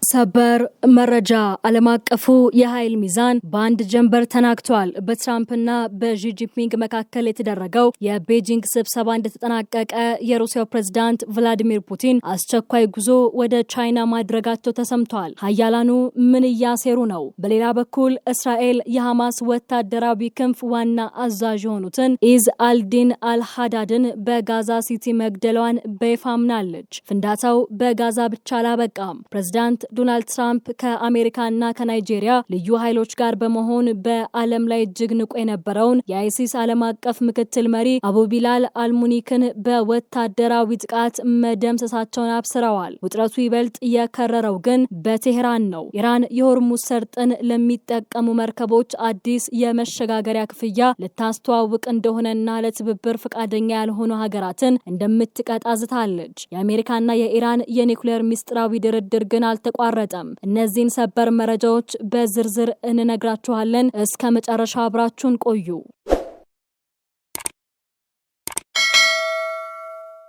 ሰበር መረጃ ዓለም አቀፉ የኃይል ሚዛን በአንድ ጀንበር ተናግቷል። በትራምፕና በሺ ጂንፒንግ መካከል የተደረገው የቤጂንግ ስብሰባ እንደተጠናቀቀ የሩሲያው ፕሬዝዳንት ቭላዲሚር ፑቲን አስቸኳይ ጉዞ ወደ ቻይና ማድረጋቸው ተሰምቷል። ሀያላኑ ምን እያሴሩ ነው? በሌላ በኩል እስራኤል የሐማስ ወታደራዊ ክንፍ ዋና አዛዥ የሆኑትን ኢዝ አልዲን አልሃዳድን በጋዛ ሲቲ መግደሏን በይፋ አምናለች። ፍንዳታው በጋዛ ብቻ አላበቃም። ፕሬዝዳንት ዶናልድ ትራምፕ ከአሜሪካና ከናይጄሪያ ልዩ ኃይሎች ጋር በመሆን በዓለም ላይ እጅግ ንቁ የነበረውን የአይሲስ ዓለም አቀፍ ምክትል መሪ አቡ ቢላል አልሙኒክን በወታደራዊ ጥቃት መደምሰሳቸውን አብስረዋል። ውጥረቱ ይበልጥ የከረረው ግን በቴህራን ነው። ኢራን የሆርሙዝ ሰርጥን ለሚጠቀሙ መርከቦች አዲስ የመሸጋገሪያ ክፍያ ልታስተዋውቅ እንደሆነና ለትብብር ፈቃደኛ ያልሆኑ ሀገራትን እንደምትቀጣ ዝታለች። የአሜሪካና የኢራን የኒውክሌር ሚስጥራዊ ድርድር ግን አልተቋረጠም። እነዚህን ሰበር መረጃዎች በዝርዝር እንነግራችኋለን። እስከ መጨረሻ አብራችሁን ቆዩ።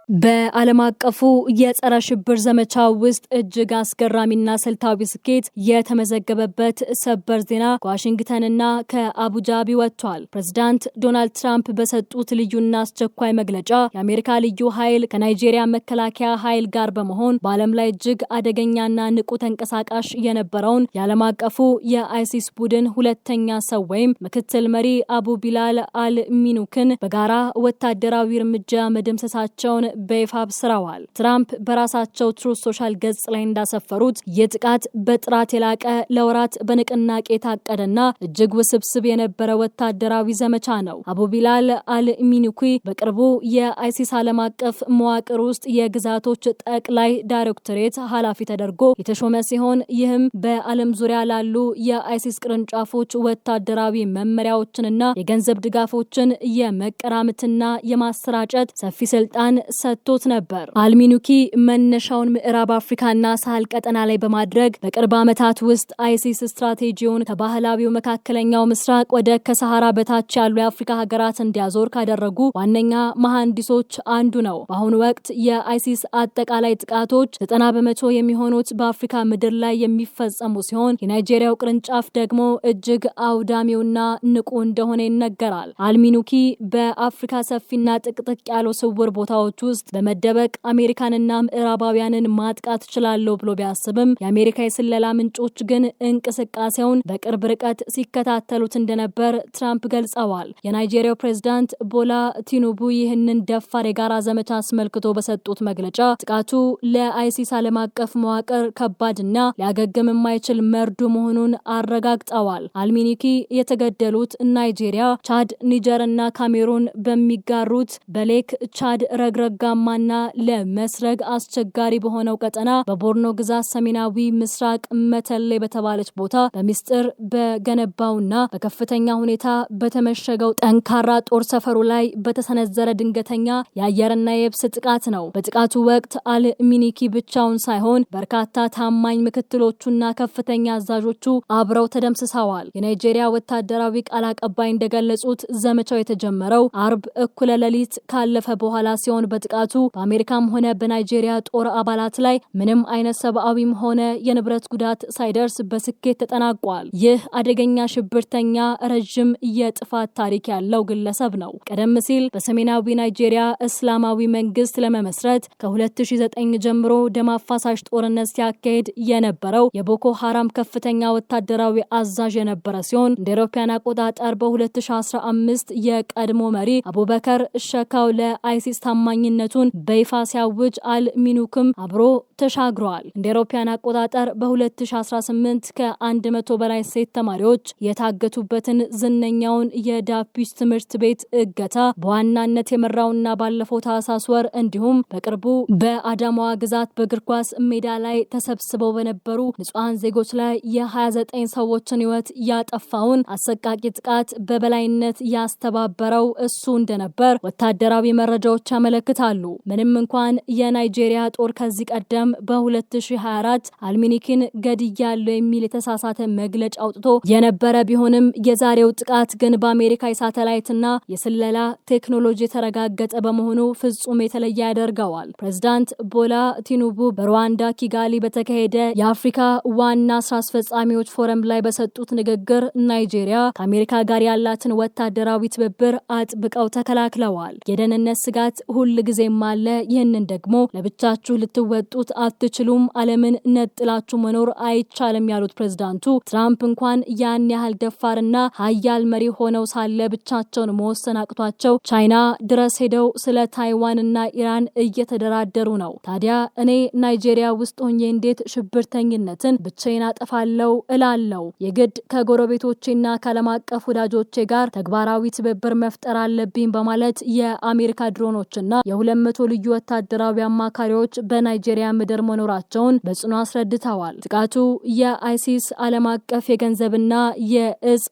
በዓለም አቀፉ የጸረ ሽብር ዘመቻ ውስጥ እጅግ አስገራሚና ስልታዊ ስኬት የተመዘገበበት ሰበር ዜና ከዋሽንግተንና ከአቡጃቢ ወጥቷል። ፕሬዝዳንት ዶናልድ ትራምፕ በሰጡት ልዩና አስቸኳይ መግለጫ የአሜሪካ ልዩ ኃይል ከናይጄሪያ መከላከያ ኃይል ጋር በመሆን በዓለም ላይ እጅግ አደገኛና ንቁ ተንቀሳቃሽ የነበረውን የዓለም አቀፉ የአይሲስ ቡድን ሁለተኛ ሰው ወይም ምክትል መሪ አቡ ቢላል አልሚኑክን በጋራ ወታደራዊ እርምጃ መደምሰሳቸውን በይፋ አብስረዋል። ትራምፕ በራሳቸው ትሩዝ ሶሻል ገጽ ላይ እንዳሰፈሩት የጥቃት በጥራት የላቀ ለወራት በንቅናቄ የታቀደና እጅግ ውስብስብ የነበረ ወታደራዊ ዘመቻ ነው። አቡ ቢላል አልሚኑኪ በቅርቡ የአይሲስ ዓለም አቀፍ መዋቅር ውስጥ የግዛቶች ጠቅላይ ዳይሬክቶሬት ኃላፊ ተደርጎ የተሾመ ሲሆን ይህም በዓለም ዙሪያ ላሉ የአይሲስ ቅርንጫፎች ወታደራዊ መመሪያዎችንና የገንዘብ ድጋፎችን የመቀራመትና የማሰራጨት ሰፊ ስልጣን ሰጥቶት ነበር። አልሚኑኪ መነሻውን ምዕራብ አፍሪካና ሳህል ቀጠና ላይ በማድረግ በቅርብ ዓመታት ውስጥ አይሲስ ስትራቴጂውን ከባህላዊው መካከለኛው ምስራቅ ወደ ከሰሃራ በታች ያሉ የአፍሪካ ሀገራት እንዲያዞር ካደረጉ ዋነኛ መሐንዲሶች አንዱ ነው። በአሁኑ ወቅት የአይሲስ አጠቃላይ ጥቃቶች 90% የሚሆኑት በአፍሪካ ምድር ላይ የሚፈጸሙ ሲሆን የናይጄሪያው ቅርንጫፍ ደግሞ እጅግ አውዳሚውና ንቁ እንደሆነ ይነገራል። አልሚኑኪ በአፍሪካ ሰፊና ጥቅጥቅ ያሉ ስውር ቦታዎች ውስጥ በመደበቅ አሜሪካንና ምዕራባውያንን ማጥቃት ይችላል ብሎ ቢያስብም የአሜሪካ የስለላ ምንጮች ግን እንቅስቃሴውን በቅርብ ርቀት ሲከታተሉት እንደነበር ትራምፕ ገልጸዋል። የናይጄሪያው ፕሬዝዳንት ቦላ ቲኑቡ ይህንን ደፋር የጋራ ዘመቻ አስመልክቶ በሰጡት መግለጫ ጥቃቱ ለአይሲስ ዓለም አቀፍ መዋቅር ከባድና ሊያገግም የማይችል መርዶ መሆኑን አረጋግጠዋል። አልሚኑኪ የተገደሉት ናይጄሪያ፣ ቻድ፣ ኒጀርና ካሜሩን በሚጋሩት በሌክ ቻድ ረግረጋማና ለመስረግ አስቸጋሪ በሆነው ቀጠና በቦርኖ ግዛት ሰሜናዊ ምስራቅ መተሌ በተባለች ቦታ በሚስጥር በገነባውና በከፍተኛ ሁኔታ በተመሸገው ጠንካራ ጦር ሰፈሩ ላይ በተሰነዘረ ድንገተኛ የአየርና የብስ ጥቃት ነው። በጥቃቱ ወቅት አልሚኑኪ ብቻውን ሳይሆን በርካታ ታማኝ ምክትሎቹና ከፍተኛ አዛዦቹ አብረው ተደምስሰዋል። የናይጄሪያ ወታደራዊ ቃል አቀባይ እንደገለጹት ዘመቻው የተጀመረው አርብ እኩለ ሌሊት ካለፈ በኋላ ሲሆን በጥቃቱ በአሜሪካም ሆነ በናይጄሪያ ጦር አባላት ላይ ምንም አይነት ሰብአዊም ሆነ የንብረት ጉዳት ሳይደርስ በስኬት ተጠናቋል። ይህ አደገኛ ሽብርተኛ ረጅም የጥፋት ታሪክ ያለው ግለሰብ ነው። ቀደም ሲል በሰሜናዊ ናይጄሪያ እስላማዊ መንግስት ለመመስረት ከ2009 ጀምሮ ደም አፋሳሽ ጦርነት ሲያካሄድ የነበረው የቦኮ ሐራም ከፍተኛ ወታደራዊ አዛዥ የነበረ ሲሆን እንደ አውሮፓውያን አቆጣጠር በ2015 የቀድሞ መሪ አቡበከር ሸካው ለአይሲስ ታማኝነቱን በይፋ ሲያውጅ አልሚኑክም አብሮ ተሻግሯል። እንደ አውሮፓውያን አቆጣጠር በ2018 ከ100 በላይ ሴት ተማሪዎች የታገቱበትን ዝነኛውን የዳፒስ ትምህርት ቤት እገታ በዋናነት የመራውና ባለፈው ታህሳስ ወር እንዲሁም በቅርቡ በአዳማዋ ግዛት በእግር ኳስ ሜዳ ላይ ተሰብስበው በነበሩ ንጹሃን ዜጎች ላይ የ29 ሰዎችን ሕይወት ያጠፋውን አሰቃቂ ጥቃት በበላይነት ያስተባበረው እሱ እንደነበር ወታደራዊ መረጃዎች ያመለክታሉ። ምንም እንኳን የናይጄሪያ ጦር ከዚህ ቀደም በመጠቀም በ2024 አልሚኒክን ገድያለሁ የሚል የተሳሳተ መግለጫ አውጥቶ የነበረ ቢሆንም የዛሬው ጥቃት ግን በአሜሪካ የሳተላይትና የስለላ ቴክኖሎጂ የተረጋገጠ በመሆኑ ፍጹም የተለየ ያደርገዋል። ፕሬዝዳንት ቦላ ቲኑቡ በሩዋንዳ ኪጋሊ በተካሄደ የአፍሪካ ዋና ስራ አስፈጻሚዎች ፎረም ላይ በሰጡት ንግግር ናይጄሪያ ከአሜሪካ ጋር ያላትን ወታደራዊ ትብብር አጥብቀው ተከላክለዋል። የደህንነት ስጋት ሁል ጊዜም አለ፣ ይህንን ደግሞ ለብቻችሁ ልትወጡት አትችሉም፣ ዓለምን ነጥላችሁ መኖር አይቻልም ያሉት ፕሬዝዳንቱ ትራምፕ እንኳን ያን ያህል ደፋርና ሀያል መሪ ሆነው ሳለ ብቻቸውን መወሰን አቅቷቸው ቻይና ድረስ ሄደው ስለ ታይዋንና ኢራን እየተደራደሩ ነው። ታዲያ እኔ ናይጄሪያ ውስጥ ሆኜ እንዴት ሽብርተኝነትን ብቻዬን አጠፋለሁ እላለሁ? የግድ ከጎረቤቶቼና ከዓለም አቀፍ ወዳጆቼ ጋር ተግባራዊ ትብብር መፍጠር አለብኝ በማለት የአሜሪካ ድሮኖችና የ200 ልዩ ወታደራዊ አማካሪዎች በናይጄሪያ ምድር መኖራቸውን በጽኑ አስረድተዋል። ጥቃቱ የአይሲስ ዓለም አቀፍ የገንዘብና የእዝ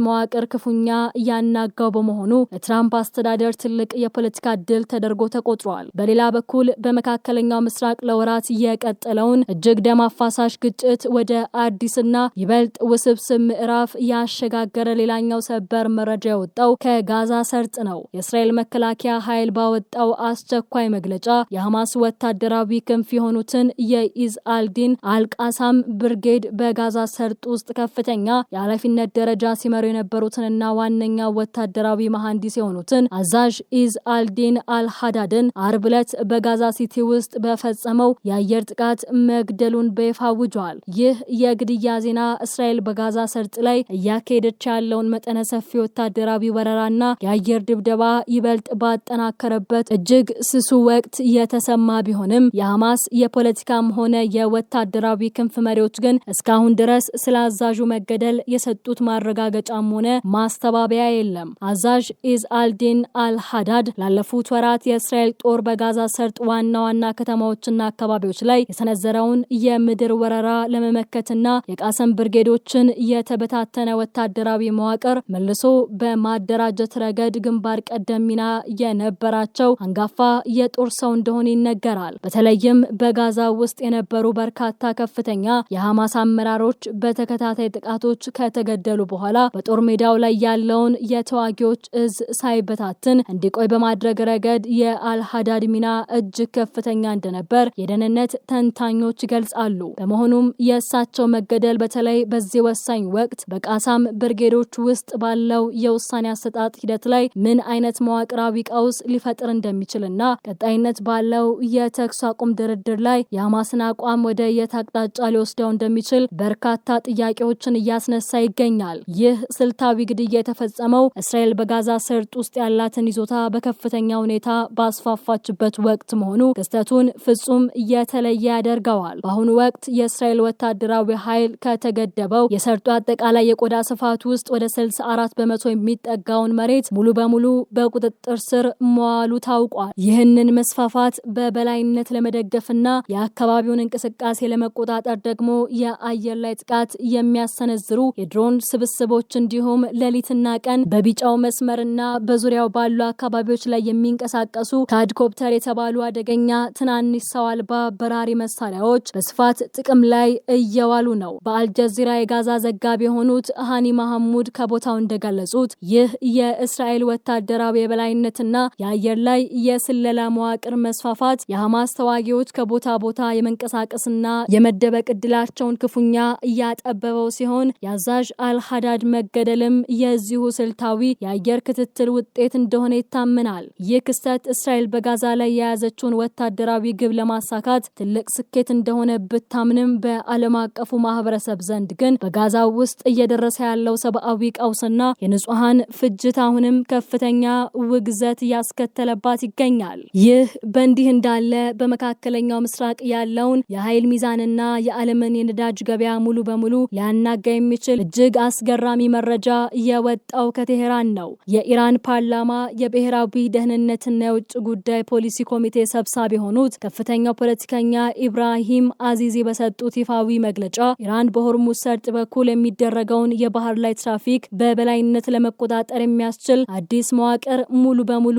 መዋቅር ክፉኛ ያናጋው በመሆኑ ለትራምፕ አስተዳደር ትልቅ የፖለቲካ ድል ተደርጎ ተቆጥሯል። በሌላ በኩል በመካከለኛው ምስራቅ ለወራት የቀጠለውን እጅግ ደም አፋሳሽ ግጭት ወደ አዲስና ይበልጥ ውስብስብ ምዕራፍ ያሸጋገረ ሌላኛው ሰበር መረጃ የወጣው ከጋዛ ሰርጥ ነው። የእስራኤል መከላከያ ኃይል ባወጣው አስቸኳይ መግለጫ የሐማስ ወታደራዊ ክንፍ የሆኑትን የኢዝ አልዲን አልቃሳም ብርጌድ በጋዛ ሰርጥ ውስጥ ከፍተኛ የኃላፊነት ደረጃ ሲመሩ የነበሩትንና ዋነኛ ወታደራዊ መሐንዲስ የሆኑትን አዛዥ ኢዝ አልዲን አልሃዳድን አርብ ዕለት በጋዛ ሲቲ ውስጥ በፈጸመው የአየር ጥቃት መግደሉን በይፋ አውጇል። ይህ የግድያ ዜና እስራኤል በጋዛ ሰርጥ ላይ እያካሄደች ያለውን መጠነ ሰፊ ወታደራዊ ወረራና የአየር ድብደባ ይበልጥ ባጠናከረበት እጅግ ስሱ ወቅት የተሰማ ቢሆንም የሐማስ የፖለቲካም ሆነ የወታደራዊ ክንፍ መሪዎች ግን እስካሁን ድረስ ስለ አዛዡ መገደል የሰጡት ማረጋገጫም ሆነ ማስተባበያ የለም። አዛዥ ኢዝ አልዲን አልሃዳድ ላለፉት ወራት የእስራኤል ጦር በጋዛ ሰርጥ ዋና ዋና ከተማዎችና አካባቢዎች ላይ የሰነዘረውን የምድር ወረራ ለመመከትና የቃሰም ብርጌዶችን የተበታተነ ወታደራዊ መዋቅር መልሶ በማደራጀት ረገድ ግንባር ቀደም ሚና የነበራቸው አንጋፋ የጦር ሰው እንደሆነ ይነገራል። በተለይም በጋዛ ውስጥ የነበሩ በርካታ ከፍተኛ የሐማስ አመራሮች በተከታታይ ጥቃቶች ከተገደሉ በኋላ በጦር ሜዳው ላይ ያለውን የተዋጊዎች እዝ ሳይበታትን እንዲቆይ በማድረግ ረገድ የአልሃዳድ ሚና እጅግ ከፍተኛ እንደነበር የደህንነት ተንታኞች ይገልጻሉ። በመሆኑም የእሳቸው መገደል በተለይ በዚህ ወሳኝ ወቅት በቃሳም ብርጌዶች ውስጥ ባለው የውሳኔ አሰጣጥ ሂደት ላይ ምን አይነት መዋቅራዊ ቀውስ ሊፈጥር እንደሚችልና ቀጣይነት ባለው የተኩስ አቁም ድርድር ላይ የሐማስን አቋም ወደ የት አቅጣጫ ሊወስደው እንደሚችል በርካታ ጥያቄዎችን እያስነሳ ይገኛል። ይህ ስልታዊ ግድያ የተፈጸመው እስራኤል በጋዛ ሰርጥ ውስጥ ያላትን ይዞታ በከፍተኛ ሁኔታ ባስፋፋችበት ወቅት መሆኑ ክስተቱን ፍጹም የተለየ ያደርገዋል። በአሁኑ ወቅት የእስራኤል ወታደራዊ ኃይል ከተገደበው የሰርጡ አጠቃላይ የቆዳ ስፋት ውስጥ ወደ 64% የሚጠጋውን መሬት ሙሉ በሙሉ በቁጥጥር ስር መዋሉ ታውቋል። ይህንን መስፋፋት በበላይነት ለመደገፍና የአካባቢውን እንቅስቃሴ ለመቆጣጠር ደግሞ የአየር ላይ ጥቃት የሚያሰነዝሩ የድሮን ስብስቦች እንዲሁም ሌሊትና ቀን በቢጫው መስመርና በዙሪያው ባሉ አካባቢዎች ላይ የሚንቀሳቀሱ ካድኮፕተር የተባሉ አደገኛ ትናንሽ ሰው አልባ በራሪ መሳሪያዎች በስፋት ጥቅም ላይ እየዋሉ ነው። በአልጀዚራ የጋዛ ዘጋቢ የሆኑት ሃኒ መሐሙድ ከቦታው እንደገለጹት ይህ የእስራኤል ወታደራዊ የበላይነትና የአየር ላይ የስለላ መዋቅር መስፋፋት የሐማስ ተዋጊዎች ከቦታ ቦታ የመንቀሳቀስና የመደበቅ ዕድላቸውን ክፉኛ እያጠበበው ሲሆን የአዛዥ አልሃዳድ መገደልም የዚሁ ስልታዊ የአየር ክትትል ውጤት እንደሆነ ይታመናል። ይህ ክስተት እስራኤል በጋዛ ላይ የያዘችውን ወታደራዊ ግብ ለማሳካት ትልቅ ስኬት እንደሆነ ብታምንም በዓለም አቀፉ ማህበረሰብ ዘንድ ግን በጋዛ ውስጥ እየደረሰ ያለው ሰብአዊ ቀውስና የንጹሃን ፍጅት አሁንም ከፍተኛ ውግዘት ያስከተለባት ይገኛል። ይህ በእንዲህ እንዳለ በመካከለኛው ምስራቅ ያለውን የኃይል ሚዛንና የዓለምን የነዳጅ ገበያ ሙሉ በሙሉ ሊያናጋ የሚችል እጅግ አስገራሚ መረጃ የወጣው ከቴሄራን ነው። የኢራን ፓርላማ የብሔራዊ ደህንነትና የውጭ ጉዳይ ፖሊሲ ኮሚቴ ሰብሳቢ የሆኑት ከፍተኛው ፖለቲከኛ ኢብራሂም አዚዚ በሰጡት ይፋዊ መግለጫ ኢራን በሆርሙዝ ሰርጥ በኩል የሚደረገውን የባህር ላይ ትራፊክ በበላይነት ለመቆጣጠር የሚያስችል አዲስ መዋቅር ሙሉ በሙሉ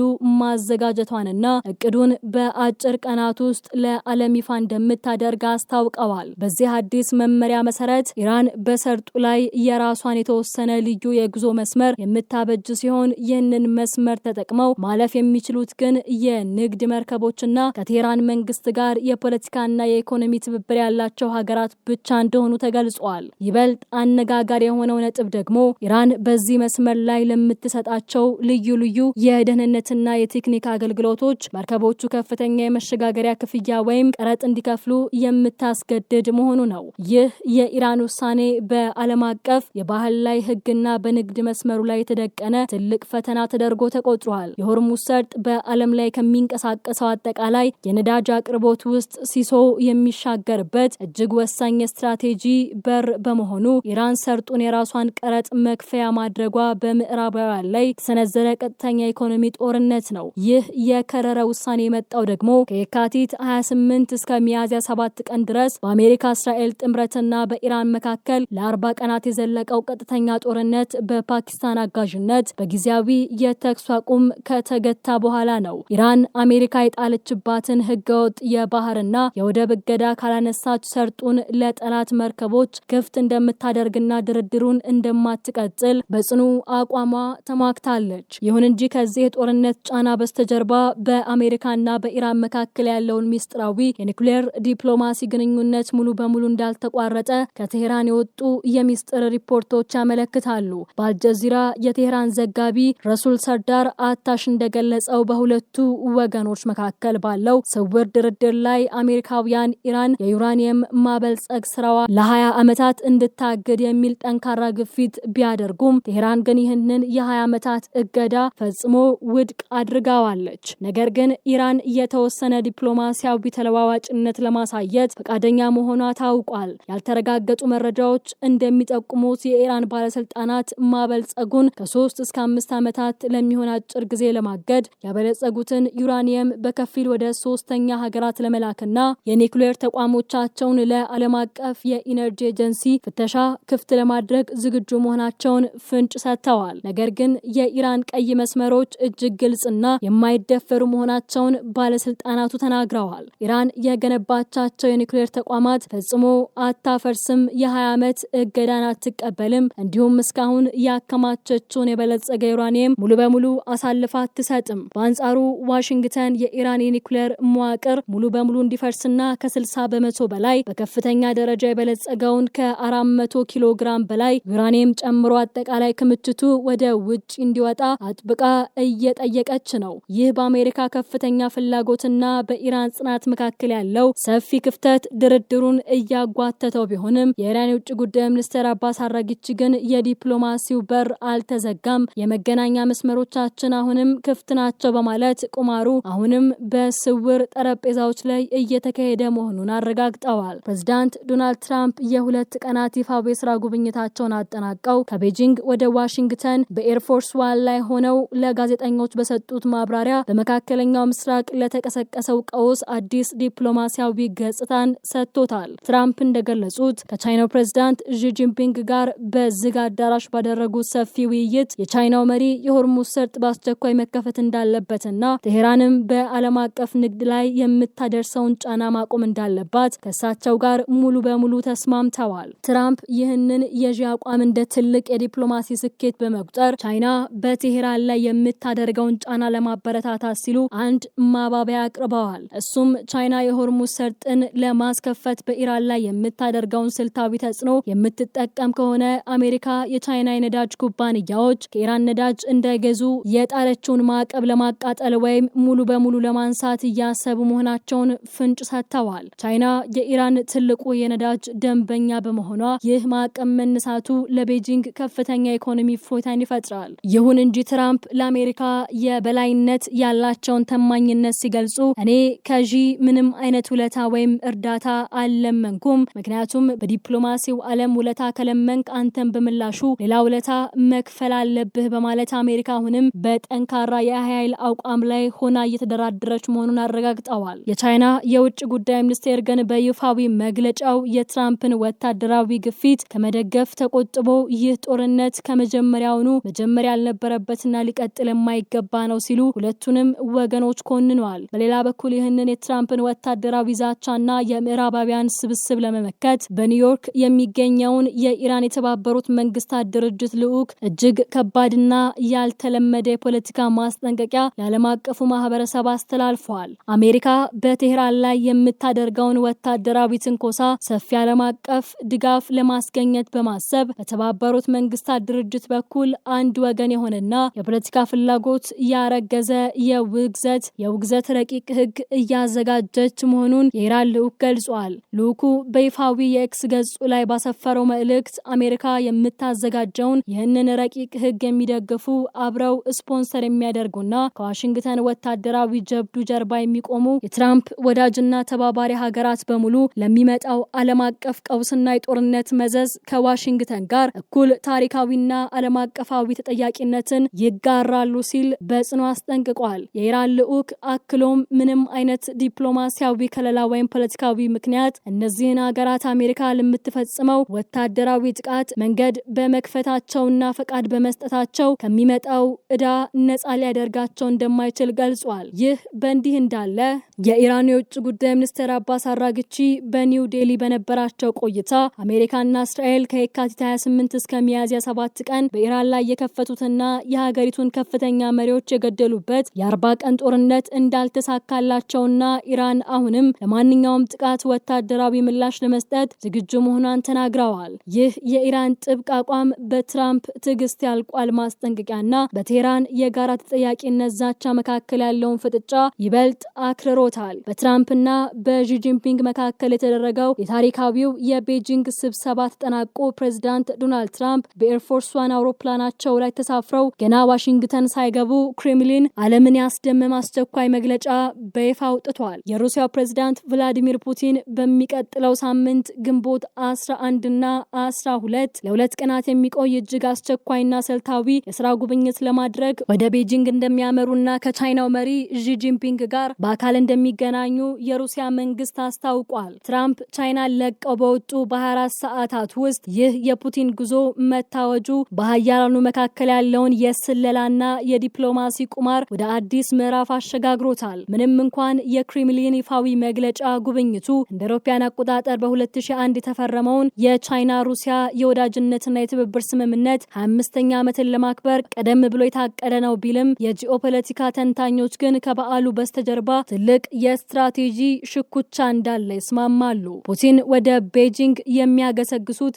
ማዘጋጀቷንና እቅዱን በአጭር ቀናት ውስጥ ለዓለም ይፋ እንደምታደርግ አስታውቀዋል። በዚህ አዲስ መመሪያ መሰረት ኢራን በሰርጡ ላይ የራሷን የተወሰነ ልዩ የጉዞ መስመር የምታበጅ ሲሆን ይህንን መስመር ተጠቅመው ማለፍ የሚችሉት ግን የንግድ መርከቦችና ከቴህራን መንግስት ጋር የፖለቲካና የኢኮኖሚ ትብብር ያላቸው ሀገራት ብቻ እንደሆኑ ተገልጿል። ይበልጥ አነጋጋሪ የሆነው ነጥብ ደግሞ ኢራን በዚህ መስመር ላይ ለምትሰጣቸው ልዩ ልዩ የደህንነትና የቴክኒክ አገልግሎቶች መርከቦቹ ከፍተኛ የመሸጋገሪያ ክፍያ ወይም ቀረጥ እንዲከፍሉ የምታስገድድ መሆኑ ነው። ይህ የኢራን ውሳኔ በዓለም አቀፍ የባህር ላይ ህግና በንግድ መስመሩ ላይ የተደቀነ ትልቅ ፈተና ተደርጎ ተቆጥሯል። የሆርሙዝ ሰርጥ በዓለም ላይ ከሚንቀሳቀሰው አጠቃላይ የነዳጅ አቅርቦት ውስጥ ሲሶ የሚሻገርበት እጅግ ወሳኝ ስትራቴጂ በር በመሆኑ ኢራን ሰርጡን የራሷን ቀረጥ መክፈያ ማድረጓ በምዕራባውያን ላይ የተሰነዘረ ቀጥተኛ ኢኮኖሚ ጦርነት ነው። ይህ የከረረ ውሳኔ የመጣው ደግሞ ከየካቲት 28 እስከ ሚያዝያ 7 ቀን ድረስ በአሜሪካ እስራኤል ጥምረትና በኢራን መካከል ለ40 ቀናት የዘለቀው ቀጥተኛ ጦርነት በፓኪስታን አጋዥነት በጊዜያዊ የተኩስ አቁም ከተገታ በኋላ ነው። ኢራን አሜሪካ የጣለችባትን ህገወጥ የባህርና የወደብ እገዳ ካላነሳች ሰርጡን ለጠላት መርከቦች ክፍት እንደምታደርግና ድርድሩን እንደማትቀጥል በጽኑ አቋሟ ተማክታለች። ይሁን እንጂ ከዚህ የጦርነት ጫና በስተጀርባ በአሜሪካና በኢራን መካከል ያለውን ሚስጥራዊ የኒውክሌር ዲፕሎማሲ ግንኙነት ሙሉ በሙሉ እንዳልተቋረጠ ከቴህራን የወጡ የሚስጥር ሪፖርቶች ያመለክታሉ። በአልጀዚራ የቴህራን ዘጋቢ ረሱል ሰርዳር አታሽ እንደገለጸው በሁለቱ ወገኖች መካከል ባለው ስውር ድርድር ላይ አሜሪካውያን ኢራን የዩራኒየም ማበልጸግ ስራዋ ለ20 ዓመታት እንድታገድ የሚል ጠንካራ ግፊት ቢያደርጉም ቴህራን ግን ይህንን የ20 ዓመታት እገዳ ፈጽሞ ውድቅ አድርጋዋለች። ነገር ግን ኢራን የተወሰነ ዲፕሎማሲያዊ ተለዋዋጭነት ለማሳየት ፈቃደኛ መሆኗ ታውቋል። ያልተረጋገጡ መረጃዎች እንደሚጠቁሙት የኢራን ባለስልጣናት ማበልጸጉን ከ3 እስከ 5 ዓመታት ለሚሆን አጭር ጊዜ ለማገድ ያበለጸጉትን ዩራኒየም በከፊል ወደ ሶስተኛ ሀገራት ለመላክና የኒውክሌር ተቋሞቻቸውን ለዓለም አቀፍ የኢነርጂ ኤጀንሲ ፍተሻ ክፍት ለማድረግ ዝግጁ መሆናቸውን ፍንጭ ሰጥተዋል። ነገር ግን የኢራን ቀይ መስመሮች እጅግ ግልጽና የማይደፈሩ መሆናቸውን ባለስልጣናቱ ተናግረዋል። ኢራን የገነባቻቸው የኒውክሌር ተቋማት ፈጽሞ አታፈርስም፣ የ20 ዓመት እገዳን አትቀበልም፣ እንዲሁም እስካሁን ያከማቸችውን የበለጸገ ዩራኒየም ሙሉ በሙሉ አሳልፋ አትሰጥም። በአንጻሩ ዋሽንግተን የኢራን የኒውክሌር መዋቅር ሙሉ በሙሉ እንዲፈርስና ከ60 በመቶ በላይ በከፍተኛ ደረጃ የበለጸገውን ከ400 ኪሎ ግራም በላይ ዩራኒየም ጨምሮ አጠቃላይ ክምችቱ ወደ ውጭ እንዲወጣ አጥብቃ እየጠየቀች ነው። ይህ በአሜሪካ ከፍተኛ ፍላጎትና በኢራን ጽናት መካከል ያለው ሰፊ ክፍተት ድርድሩን እያጓተተው ቢሆንም የኢራን የውጭ ጉዳይ ሚኒስትር አባስ አራጊቺ ግን የዲፕሎማሲው በር አልተዘጋም፣ የመገናኛ መስመሮቻችን አሁንም ክፍት ናቸው በማለት ቁማሩ አሁንም በስውር ጠረጴዛዎች ላይ እየተካሄደ መሆኑን አረጋግጠዋል። ፕሬዝዳንት ዶናልድ ትራምፕ የሁለት ቀናት ይፋዊ የስራ ጉብኝታቸውን አጠናቀው ከቤጂንግ ወደ ዋሽንግተን በኤርፎርስ ዋን ላይ ሆነው ለጋዜጠኞች በሰጡት ማብራሪያ በመካከለኛው ምስራቅ ለተቀሰቀሰው ቀውስ አዲስ ዲፕሎማሲያዊ ገጽታን ሰጥቶታል። ትራምፕ እንደገለጹት ከቻይናው ፕሬዝዳንት ዢ ጂንፒንግ ጋር በዝግ አዳራሽ ባደረጉት ሰፊ ውይይት የቻይናው መሪ የሆርሙዝ ሰርጥ በአስቸኳይ መከፈት እንዳለበትና ቴህራንም በዓለም አቀፍ ንግድ ላይ የምታደርሰውን ጫና ማቆም እንዳለባት ከእሳቸው ጋር ሙሉ በሙሉ ተስማምተዋል። ትራምፕ ይህንን የዢ አቋም እንደ ትልቅ የዲፕሎማሲ ስኬት በመቁጠር ቻይና በቴህራን ላይ የምታደርገውን ጫና ለማበረታታት ሲሉ አንድ ማባቢያ አቅርበዋል። እሱም ቻይና የሆርሙዝ ሰርጥን ለማስከፈት በኢራን ላይ የምታደርገውን ስልታዊ ተጽዕኖ የምትጠቀም ከሆነ አሜሪካ የቻይና የነዳጅ ኩባንያዎች ከኢራን ነዳጅ እንዳይገዙ የጣለችውን ማዕቀብ ለማቃጠል ወይም ሙሉ በሙሉ ለማንሳት እያሰቡ መሆናቸውን ፍንጭ ሰጥተዋል። ቻይና የኢራን ትልቁ የነዳጅ ደንበኛ በመሆኗ ይህ ማዕቀብ መነሳቱ ለቤጂንግ ከፍተኛ ኢኮኖሚ እፎይታን ይፈጥራል። ይሁን እንጂ ትራምፕ ለአሜሪካ የበላይነት ያላቸውን ተማኝነት ሲገልጹ እኔ ከዢ ምንም አይነት ውለታ ወይም እርዳታ አልለመንኩም፣ ምክንያቱም በዲፕሎማሲው ዓለም ውለታ ከለመንክ አንተን በምላሹ ሌላ ውለታ መክፈል አለብህ በማለት አሜሪካ አሁንም በጠንካራ የኃይል አቋም ላይ ሆና እየተደራደረች መሆኑን አረጋግጠዋል። የቻይና የውጭ ጉዳይ ሚኒስቴር ግን በይፋዊ መግለጫው የትራምፕን ወታደራዊ ግፊት ከመደገፍ ተቆጥቦ ይህ ጦርነት ከመጀመሪያውኑ መጀመሪያ ያልነበረበትና ሊቀጥል የማይገባ ነው ሲሉ ሁለቱንም ወገኖች ኮንነዋል። በሌላ በኩል ይህንን ይህንን የትራምፕን ወታደራዊ ዛቻና የምዕራባውያን ስብስብ ለመመከት በኒውዮርክ የሚገኘውን የኢራን የተባበሩት መንግስታት ድርጅት ልዑክ እጅግ ከባድና ያልተለመደ የፖለቲካ ማስጠንቀቂያ ለዓለም አቀፉ ማህበረሰብ አስተላልፈዋል። አሜሪካ በቴህራን ላይ የምታደርገውን ወታደራዊ ትንኮሳ ሰፊ ዓለም አቀፍ ድጋፍ ለማስገኘት በማሰብ በተባበሩት መንግስታት ድርጅት በኩል አንድ ወገን የሆነና የፖለቲካ ፍላጎት ያረገዘ የውግዘት ረቂቅ ህግ እያዘጋጀች መሆኑን የኢራን ልዑክ ገልጿል። ልዑኩ በይፋዊ የኤክስ ገጹ ላይ ባሰፈረው መልእክት አሜሪካ የምታዘጋጀውን ይህንን ረቂቅ ህግ የሚደግፉ አብረው ስፖንሰር የሚያደርጉና ከዋሽንግተን ወታደራዊ ጀብዱ ጀርባ የሚቆሙ የትራምፕ ወዳጅና ተባባሪ ሀገራት በሙሉ ለሚመጣው ዓለም አቀፍ ቀውስና የጦርነት መዘዝ ከዋሽንግተን ጋር እኩል ታሪካዊና ዓለም አቀፋዊ ተጠያቂነትን ይጋራሉ ሲል በጽኑ አስጠንቅቋል። የኢራን ልዑክ አክሎም ምንም አይነት ዲፕሎማሲያዊ ከለላ ወይም ፖለቲካዊ ምክንያት እነዚህን ሀገራት አሜሪካ ለምትፈጽመው ወታደራዊ ጥቃት መንገድ በመክፈታቸውና ፈቃድ በመስጠታቸው ከሚመጣው ዕዳ ነጻ ሊያደርጋቸው እንደማይችል ገልጿል። ይህ በእንዲህ እንዳለ የኢራን የውጭ ጉዳይ ሚኒስትር አባስ አራግቺ በኒው ዴሊ በነበራቸው ቆይታ አሜሪካና እስራኤል ከየካቲት 28 እስከ ሚያዝያ 7 ቀን በኢራን ላይ የከፈቱትና የሀገሪቱን ከፍተኛ መሪዎች የገደሉበት የ40 ቀን ጦርነት እንዳልተሳካላቸውና ኢራን አሁንም ለማንኛውም ጥቃት ወታደራዊ ምላሽ ለመስጠት ዝግጁ መሆኗን ተናግረዋል። ይህ የኢራን ጥብቅ አቋም በትራምፕ ትዕግስት ያልቋል ማስጠንቀቂያና በቴህራን የጋራ ተጠያቂነት ዛቻ መካከል ያለውን ፍጥጫ ይበልጥ አክርሮታል። በትራምፕና በሺ ጂንፒንግ መካከል የተደረገው የታሪካዊው የቤጂንግ ስብሰባ ተጠናቆ ፕሬዝዳንት ዶናልድ ትራምፕ በኤርፎርስ ዋን አውሮፕላናቸው ላይ ተሳፍረው ገና ዋሽንግተን ሳይገቡ ክሬምሊን ዓለምን ያስደመመ አስቸኳይ መግለጫ በይፋ አውጥቷል። የሩሲያው ፕሬዝዳንት ቭላዲሚር ፑቲን በሚቀጥለው ሳምንት ግንቦት 11 እና 12 ለሁለት ቀናት የሚቆይ እጅግ አስቸኳይና ስልታዊ የስራ ጉብኝት ለማድረግ ወደ ቤጂንግ እንደሚያመሩና ከቻይናው መሪ ሺ ጂንፒንግ ጋር በአካል እንደሚገናኙ የሩሲያ መንግስት አስታውቋል። ትራምፕ ቻይናን ለቀው በወጡ በ24 ሰዓታት ውስጥ ይህ የፑቲን ጉዞ መታወጁ በሀያላኑ መካከል ያለውን የስለላና የዲፕሎማሲ ቁማር ወደ አዲስ ምዕራፍ አሸጋግሮታል። ምንም እንኳን የክሬምሊን ይፋዊ መግለጫ ጉብኝቱ እንደ አውሮፓውያን አቆጣጠር በ2001 የተፈረመውን የቻይና ሩሲያ የወዳጅነትና የትብብር ስምምነት 25ኛ ዓመትን ለማክበር ቀደም ብሎ የታቀደ ነው ቢልም የጂኦፖለቲካ ተንታኞች ግን ከበዓሉ በስተጀርባ ትልቅ የስትራቴጂ ሽኩቻ እንዳለ ይስማማሉ። ፑቲን ወደ ቤጂንግ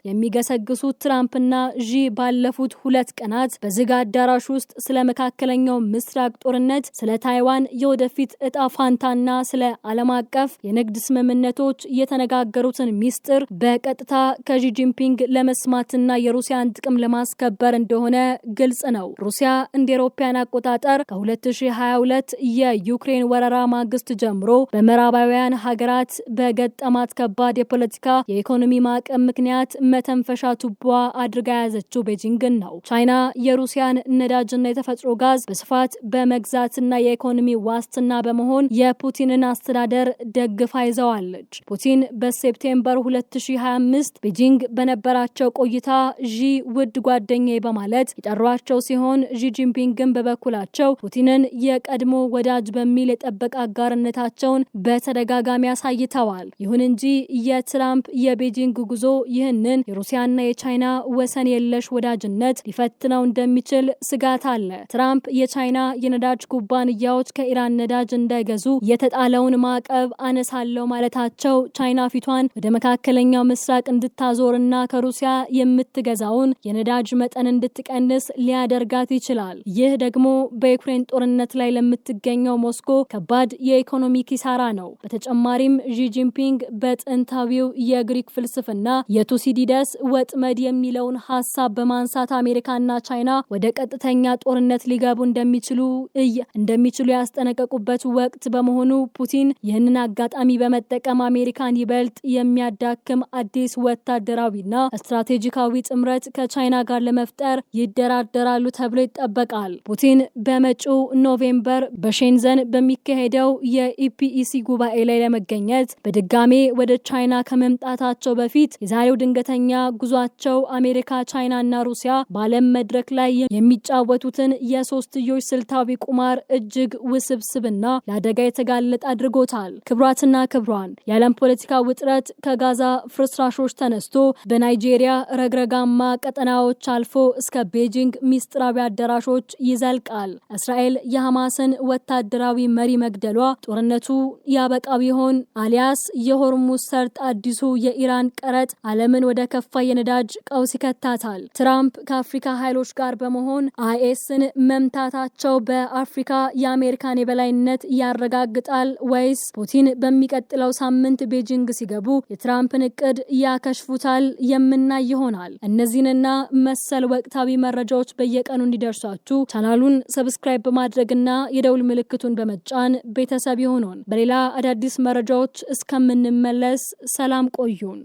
የሚገሰግሱት ትራምፕና ዢ ባለፉት 2 ቀናት በዝግ አዳራሽ ውስጥ ስለ መካከለኛው ምስራቅ ጦርነት፣ ስለ ታይዋን የወደፊት እጣ ፋንታና ስለ ዓለም አቀፍ የንግድ ስምምነቶች የተነጋገሩትን ሚስጥር በቀጥታ ከሺ ጂንፒንግ ለመስማትና የሩሲያን ጥቅም ለማስከበር እንደሆነ ግልጽ ነው። ሩሲያ እንደ አውሮፓውያን አቆጣጠር ከ2022 የዩክሬን ወረራ ማግስት ጀምሮ በምዕራባውያን ሀገራት በገጠማት ከባድ የፖለቲካ የኢኮኖሚ ማዕቀብ ምክንያት መተንፈሻ ቱቧ አድርጋ የያዘችው ቤጂንግን ነው። ቻይና የሩሲያን ነዳጅና የተፈጥሮ ጋዝ በስፋት በመግዛትና የኢኮኖሚ ዋስትና በመሆን የፑቲንን አስተዳደር ደግፋ ይዘዋለች። ፑቲን በሴፕቴምበር 2025 ቤጂንግ በነበራቸው ቆይታ ዢ ውድ ጓደኛዬ በማለት የጠሯቸው ሲሆን ሺ ጂንፒንግን በበኩላቸው ፑቲንን የቀድሞ ወዳጅ በሚል የጠበቀ አጋርነታቸውን በተደጋጋሚ አሳይተዋል። ይሁን እንጂ የትራምፕ የቤጂንግ ጉዞ ይህንን የሩሲያና የቻይና ወሰን የለሽ ወዳጅነት ሊፈትነው እንደሚችል ስጋት አለ። ትራምፕ የቻይና የነዳጅ ኩባንያዎች ከኢራን ነዳጅ እንዳይገዙ የተጣለውን ማዕቀብ አነሳለው ማለታቸው ቻይና ፊቷን ወደ መካከለኛው ምስራቅ እንድታዞርና ከሩሲያ የምትገዛውን የነዳጅ መጠን እንድትቀንስ ሊያደርጋት ይችላል። ይህ ደግሞ በዩክሬን ጦርነት ላይ ለምትገኘው ሞስኮ ከባድ የኢኮኖሚ ኪሳራ ነው። በተጨማሪም ሺ ጂንፒንግ በጥንታዊው የግሪክ ፍልስፍና የቱሲዲደስ ወጥመድ የሚለውን ሐሳብ በማንሳት አሜሪካና ቻይና ወደ ቀጥተኛ ጦርነት ሊገቡ እንደሚችሉ ያስጠነቀቁበት ወቅት በመሆኑ ፑቲን ይህንን አጋጣሚ በመጠቀም አሜሪካን ይበልጥ የሚያዳክም አዲስ ወታደራዊና ስትራቴጂካዊ ጥምረት ከቻይና ጋር ለመፍጠር ይደራደራሉ ተብሎ ይጠበቃል። ፑቲን በመጪው ኖቬምበር በሼንዘን በሚካሄደው የኢፒኢሲ ጉባኤ ላይ ለመገኘት በድጋሜ ወደ ቻይና ከመምጣታቸው በፊት የዛሬው ድንገተኛ ጉዟቸው አሜሪካ፣ ቻይናና ሩሲያ በዓለም መድረክ ላይ የሚጫወቱትን የሶስትዮሽ ስልታዊ ቁማር እጅግ ውስብስብና ለአደጋ የተጋለጠ አድርጎታል። ክብሯትና ክብሯን የዓለም ፖለቲካ ውጥረት ከጋዛ ፍርስራሾች ተነስቶ በናይጄሪያ ረግረጋማ ቀጠናዎች አልፎ እስከ ቤጂንግ ሚስጥራዊ አዳራሾች ይዘልቃል። እስራኤል የሐማስን ወታደራዊ መሪ መግደሏ ጦርነቱ ያበቃው ይሆን? አሊያስ የሆርሙዝ ሰርጥ አዲሱ የኢራን ቀረጥ ዓለምን ወደ ከፋ የነዳጅ ቀውስ ይከታታል? ትራምፕ ከአፍሪካ ኃይሎች ጋር በመሆን አይኤስን መምታታቸው በአፍሪካ የአሜሪካን የበላይነት ያረጋግጣል ወይስ ፑቲን በሚቀጥለው ሳምንት ቤጂንግ ሲገቡ የትራምፕን እቅድ ያከሽፉታል? የምናይ ይሆናል። እነዚህንና መሰል ወቅታዊ መረጃዎች በየቀኑ እንዲደርሷችሁ ቻናሉን ሰብስክራይብ በማድረግና የደውል ምልክቱን በመጫን ቤተሰብ ይሁኑን። በሌላ አዳዲስ መረጃዎች እስከምንመለስ ሰላም ቆዩን።